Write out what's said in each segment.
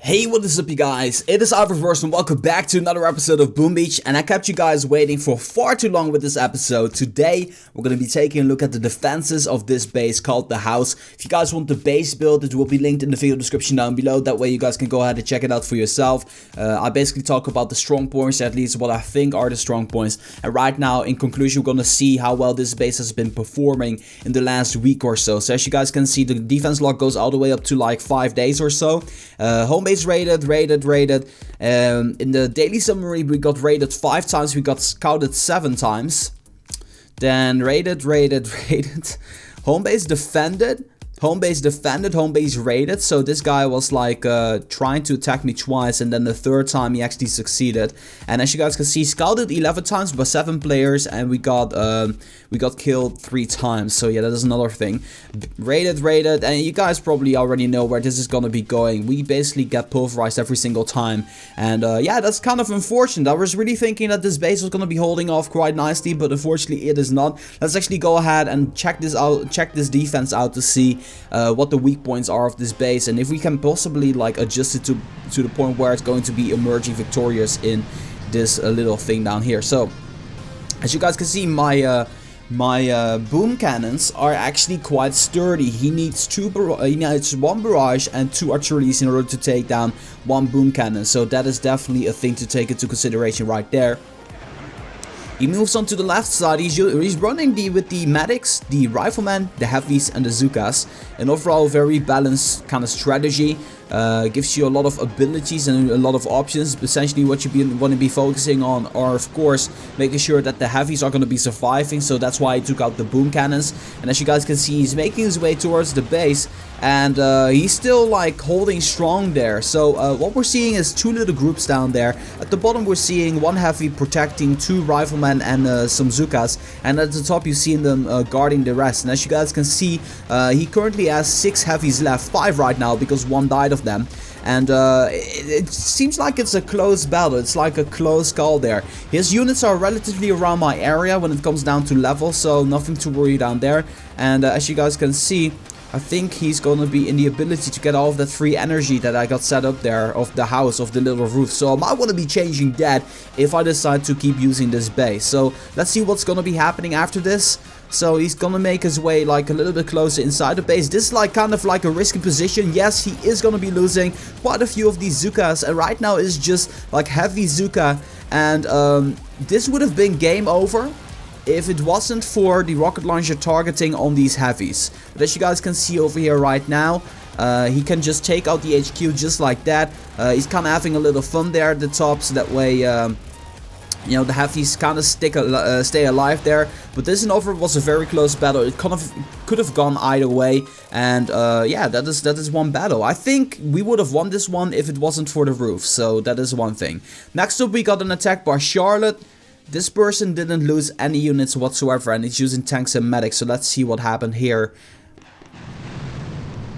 Hey, what is up you guys? It is TwoThirds and welcome back to another episode of Boom Beach, and I kept you guys waiting for far too long with this episode. Today we're going to be taking a look at the defenses of this base called the house. If you guys want the base build, it will be linked in the video description down below. That way you guys can go ahead and check it out for yourself. I basically talk about the strong points, at least what I think are the strong points. And right now, in conclusion, we're going to see how well this base has been performing in the last week or so. So as you guys can see, the defense log goes all the way up to like 5 days or so. Home base rated. In the daily summary, we got rated 5 times, we got scouted 7 times. Then rated. Home base defended. Home base rated. So this guy was like trying to attack me twice, and then the third time he actually succeeded. And as you guys can see, scouted 11 times by 7 players, and we got killed 3 times. So yeah, that is another thing. Rated, and you guys probably already know where this is gonna be going. We basically get pulverized every single time, and yeah, that's kind of unfortunate. I was really thinking that this base was gonna be holding off quite nicely, but unfortunately it is not. Let's actually go ahead and check this out, check this defense out to see what the weak points are of this base, and if we can possibly like adjust it to the point where it's going to be emerging victorious in this little thing down here. So as you guys can see, my boom cannons are actually quite sturdy. He needs 1 barrage and 2 artilleries in order to take down 1 boom cannon. So that is definitely a thing to take into consideration right there. He moves on to the left side. He's running with the medics, the riflemen, the heavies, and the Zukas. An overall very balanced kind of strategy. Gives you a lot of abilities and a lot of options. Essentially what you want to be focusing on are, of course, making sure that the heavies are going to be surviving. So that's why he took out the boom cannons. And as you guys can see, he's making his way towards the base, and he's still like holding strong there. So what we're seeing is 2 little groups down there. At the bottom we're seeing 1 heavy protecting 2 riflemen and some Zukas, and at the top you're seeing them guarding the rest. And as you guys can see, he currently has 6 heavies left, 5 right now because 1 died of them. And it seems like it's a close battle. It's like a close call there. His units are relatively around my area when it comes down to level, so nothing to worry down there. And as you guys can see, I think he's gonna be in the ability to get all of that free energy that I got set up there of the house, of the little roof. So I might want to be changing that if I decide to keep using this base. So let's see what's gonna be happening after this. So he's gonna make his way like a little bit closer inside the base. This is like kind of like a risky position. Yes, he is gonna be losing quite a few of these Zukas, and right now it's just like heavy Zuka, and this would have been game over if it wasn't for the rocket launcher targeting on these heavies. But as you guys can see over here right now, he can just take out the HQ just like that. He's kind of having a little fun there at the top, so that way you know, the heavies kind of stay alive there. But this in overall was a very close battle. It kind of could have gone either way, and yeah, that is one battle. I think we would have won this one if it wasn't for the roof, so that is one thing. Next up we got an attack by Charlotte. This person didn't lose any units whatsoever, and he's using tanks and medics, so let's see what happened here.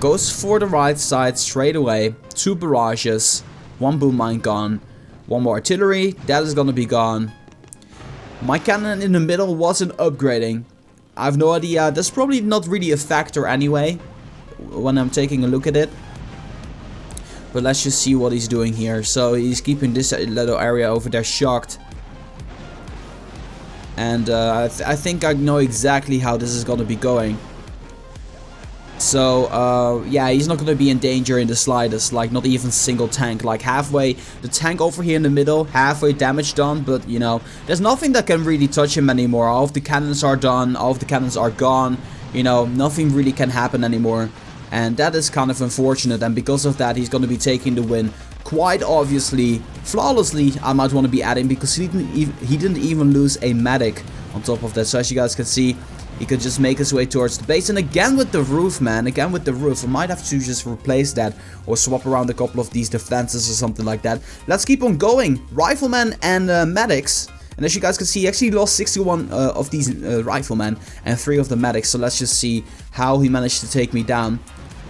Goes for the right side straight away. 2 barrages, 1 boom mine gone, 1 more artillery, that is gonna be gone. My cannon in the middle wasn't upgrading. I have no idea, that's probably not really a factor anyway, when I'm taking a look at it. But let's just see what he's doing here. So he's keeping this little area over there shocked. And I think I know exactly how this is gonna be going. So yeah, he's not gonna be in danger in the slightest, like not even single tank. Like halfway, the tank over here in the middle, halfway damage done, but you know, there's nothing that can really touch him anymore. All of the cannons are done, all of the cannons are gone, you know, nothing really can happen anymore. And that is kind of unfortunate, and because of that he's gonna be taking the win quite obviously, flawlessly, I might want to be adding, because he didn't even lose a medic on top of that. So as you guys can see, he could just make his way towards the base. And again with the roof, man, again with the roof. I might have to just replace that or swap around a couple of these defenses or something like that. Let's keep on going. Riflemen and medics. And as you guys can see, he actually lost 61 of these riflemen and 3 of the medics. So let's just see how he managed to take me down.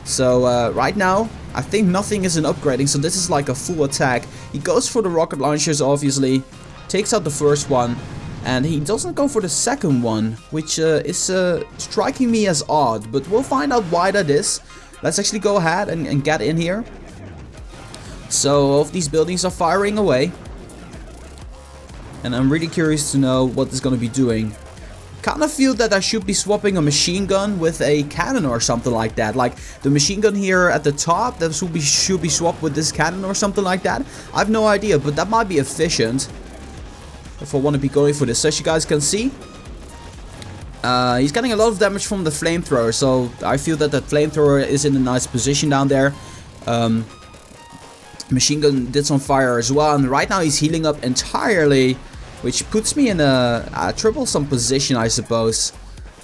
So right now, I think nothing isn't upgrading, so this is like a full attack. He goes for the rocket launchers, obviously, takes out the first one, and he doesn't go for the second one, which is striking me as odd, but we'll find out why that is. Let's actually go ahead and get in here. So all of these buildings are firing away. And I'm really curious to know what it's going to be doing. Kind of feel that I should be swapping a machine gun with a cannon or something like that. Like the machine gun here at the top, that should be swapped with this cannon or something like that. I have no idea, but that might be efficient if I want to be going for this. So as you guys can see, he's getting a lot of damage from the flamethrower. So I feel that that flamethrower is in a nice position down there. Machine gun did some fire as well, and right now he's healing up entirely, which puts me in a troublesome position, I suppose.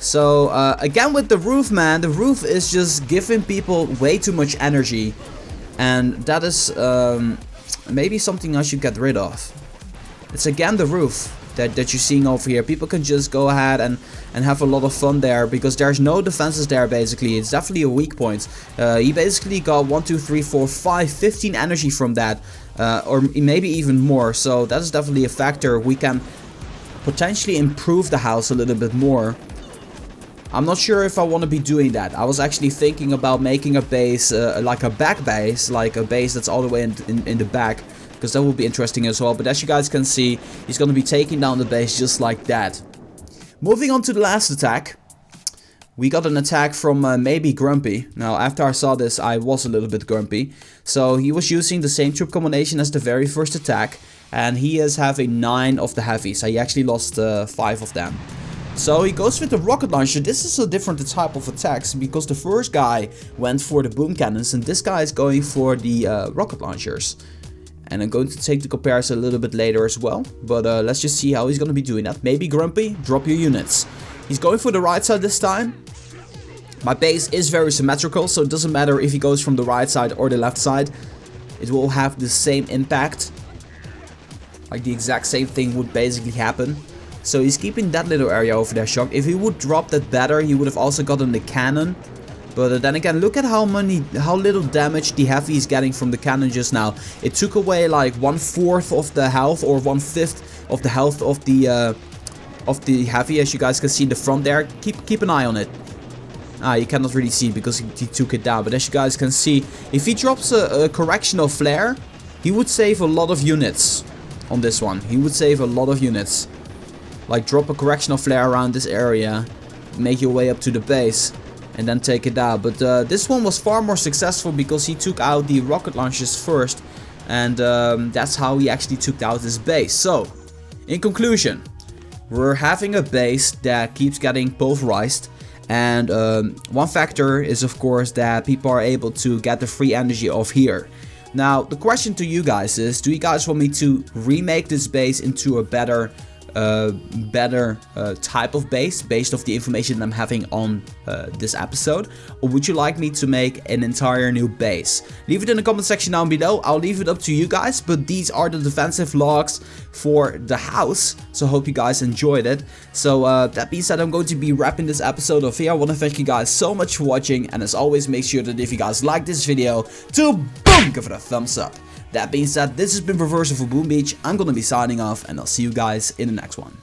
So again with the roof, man, the roof is just giving people way too much energy, and that is maybe something I should get rid of. It's again the roof that you're seeing over here. People can just go ahead and have a lot of fun there, because there's no defenses there basically. It's definitely a weak point. He basically got 1, 2, 3, 4, 5, 15 energy from that. Or maybe even more. So that is definitely a factor. We can potentially improve the house a little bit more. I'm not sure if I want to be doing that. I was actually thinking about making a base, like a back base, like a base that's all the way in the back, because that would be interesting as well. But as you guys can see, he's going to be taking down the base just like that. Moving on to the last attack. We got an attack from maybe Grumpy. Now, after I saw this, I was a little bit grumpy. So he was using the same troop combination as the very first attack. And he is having 9 of the heavies. So he actually lost 5 of them. So he goes with the rocket launcher. This is a different type of attacks, because the first guy went for the boom cannons, and this guy is going for the rocket launchers. And I'm going to take the comparison a little bit later as well. But let's just see how he's going to be doing that. Maybe Grumpy, drop your units. He's going for the right side this time. My base is very symmetrical, so it doesn't matter if he goes from the right side or the left side. It will have the same impact. Like the exact same thing would basically happen. So he's keeping that little area over there, Shock. If he would drop that better, he would have also gotten the cannon. But then again, look at how little damage the heavy is getting from the cannon just now. It took away like 1/4 of the health, or 1/5 of the health of the heavy, as you guys can see in the front there. Keep an eye on it. You cannot really see because he took it down. But as you guys can see, if he drops a correctional flare, he would save a lot of units on this one. He would save a lot of units. Like drop a correctional flare around this area, make your way up to the base, and then take it out. But this one was far more successful because he took out the rocket launchers first. And that's how he actually took out his base. So, in conclusion, we're having a base that keeps getting pulverized. And one factor is of course that people are able to get the free energy off here. Now the question to you guys is, do you guys want me to remake this base into a better type of base based off the information I'm having on this episode, or would you like me to make an entire new base? Leave it in the comment section down below. I'll leave it up to you guys, but these are the defensive logs for the house, so hope you guys enjoyed it. So that being said, I'm going to be wrapping this episode off here. I want to thank you guys so much for watching, and as always, make sure that if you guys like this video, to boom, give it a thumbs up. That being said, this has been Reversal for Boom Beach. I'm gonna be signing off, and I'll see you guys in the next one.